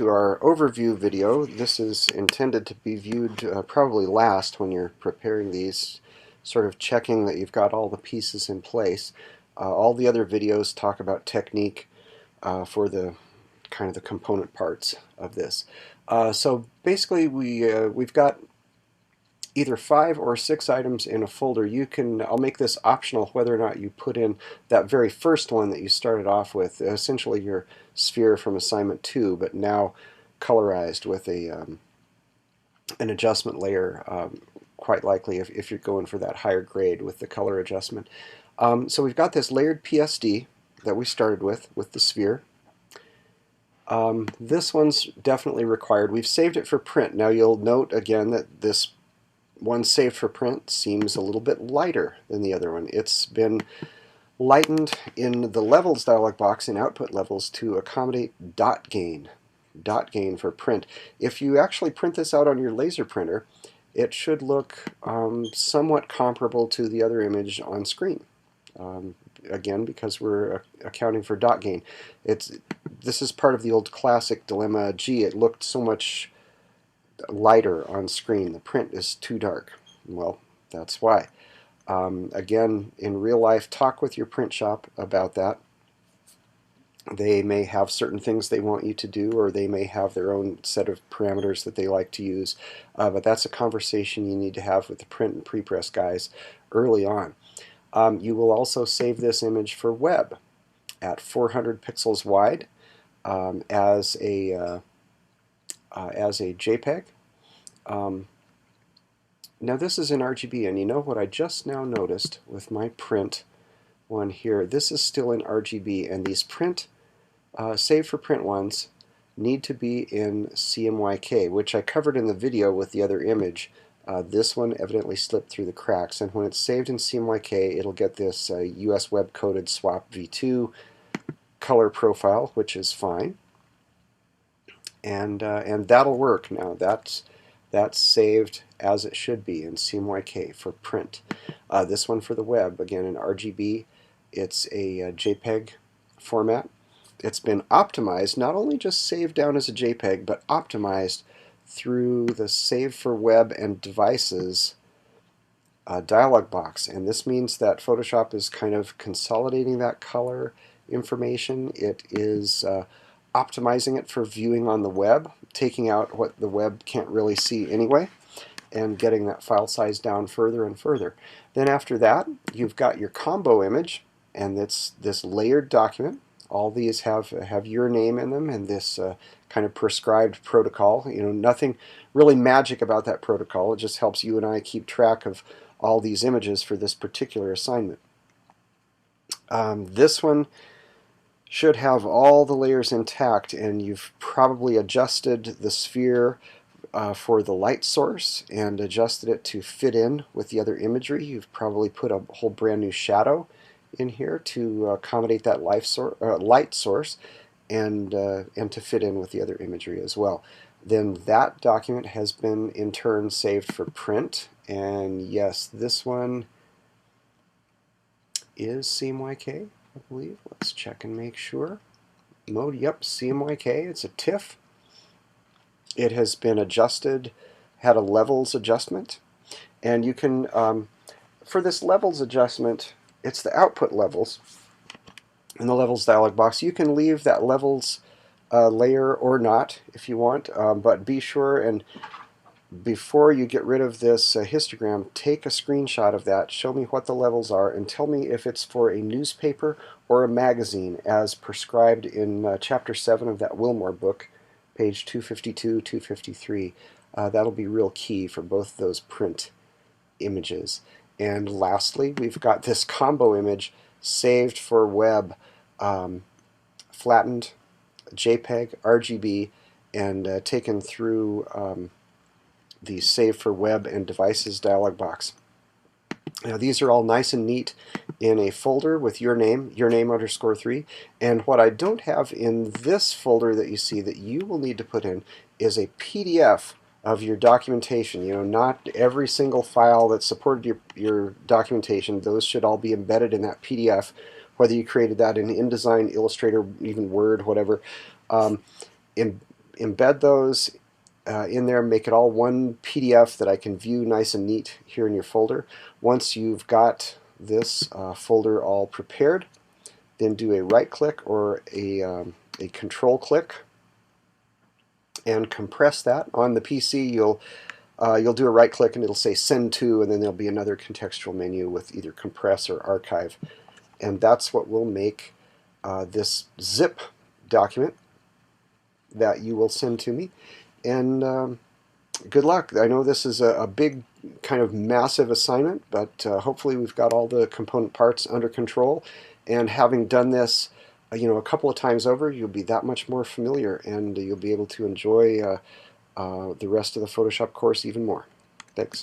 to our overview video. This is intended to be viewed probably last when you're preparing these, sort of checking that you've got all the pieces in place. All the other videos talk about technique for the kind of the component parts of this. So basically we've got either 5 or 6 items in a folder. I'll make this optional whether or not you put in that very first one that you started off with, essentially your sphere from assignment 2, but now colorized with an adjustment layer, quite likely if you're going for that higher grade with the color adjustment. So we've got this layered PSD that we started with the sphere. This one's definitely required. We've saved it for print. Now you'll note again that this one saved for print seems a little bit lighter than the other one. It's been lightened in the levels dialog box in output levels to accommodate dot gain for print. If you actually print this out on your laser printer, it should look somewhat comparable to the other image on screen. Again, because we're accounting for dot gain. This is part of the old classic dilemma. Gee, it looked so much lighter on screen. The print is too dark. Well, that's why. Again, in real life, talk with your print shop about that. They may have certain things they want you to do, or they may have their own set of parameters that they like to use. But that's a conversation you need to have with the print and prepress guys early on. You will also save this image for web at 400 pixels wide as a JPEG. Now this is in RGB, and you know what I just now noticed with my print one here? This is still in RGB, and these save for print ones need to be in CMYK, which I covered in the video with the other image. This one evidently slipped through the cracks, and when it's saved in CMYK, it'll get this US web coded swap v2 color profile, which is fine. And that'll work now. That's saved as it should be in CMYK for print. This one for the web, again in RGB, it's a JPEG format. It's been optimized, not only just saved down as a JPEG, but optimized through the Save for Web and Devices dialog box. And this means that Photoshop is kind of consolidating that color information. It is optimizing it for viewing on the web, taking out what the web can't really see anyway, and getting that file size down further and further. Then after that, you've got your combo image, and it's this layered document. All these have your name in them, and this kind of prescribed protocol. You know, nothing really magic about that protocol. It just helps you and I keep track of all these images for this particular assignment. This one should have all the layers intact, and you've probably adjusted the sphere for the light source and adjusted it to fit in with the other imagery. You've probably put a whole brand new shadow in here to accommodate that light source and to fit in with the other imagery as well. Then that document has been in turn saved for print, and yes, this one is CMYK, I believe. Let's check and make sure. Mode, yep, CMYK. It's a TIFF. It has been adjusted, had a levels adjustment, and you can, for this levels adjustment, it's the output levels in the levels dialog box. You can leave that levels layer or not if you want, but be sure, and before you get rid of this histogram, take a screenshot of that, show me what the levels are, and tell me if it's for a newspaper or a magazine as prescribed in chapter 7 of that Wilmore book, page 252, 253. That'll be real key for both those print images. And lastly, we've got this combo image saved for web, flattened JPEG, RGB, and taken through the Save for Web and Devices dialog box. Now these are all nice and neat in a folder with your name _3, and what I don't have in this folder that you see that you will need to put in is a PDF of your documentation. You know, not every single file that supported your documentation, those should all be embedded in that PDF, whether you created that in InDesign, Illustrator, even Word, whatever. embed those in there, make it all one PDF that I can view nice and neat here in your folder. Once you've got this folder all prepared, then do a right click or a control click and compress that. On the PC, you'll do a right click and it'll say send to, and then there'll be another contextual menu with either compress or archive. And that's what will make this zip document that you will send to me. And good luck. I know this is a big, kind of massive assignment, but hopefully we've got all the component parts under control. And having done this a couple of times over, you'll be that much more familiar, and you'll be able to enjoy the rest of the Photoshop course even more. Thanks.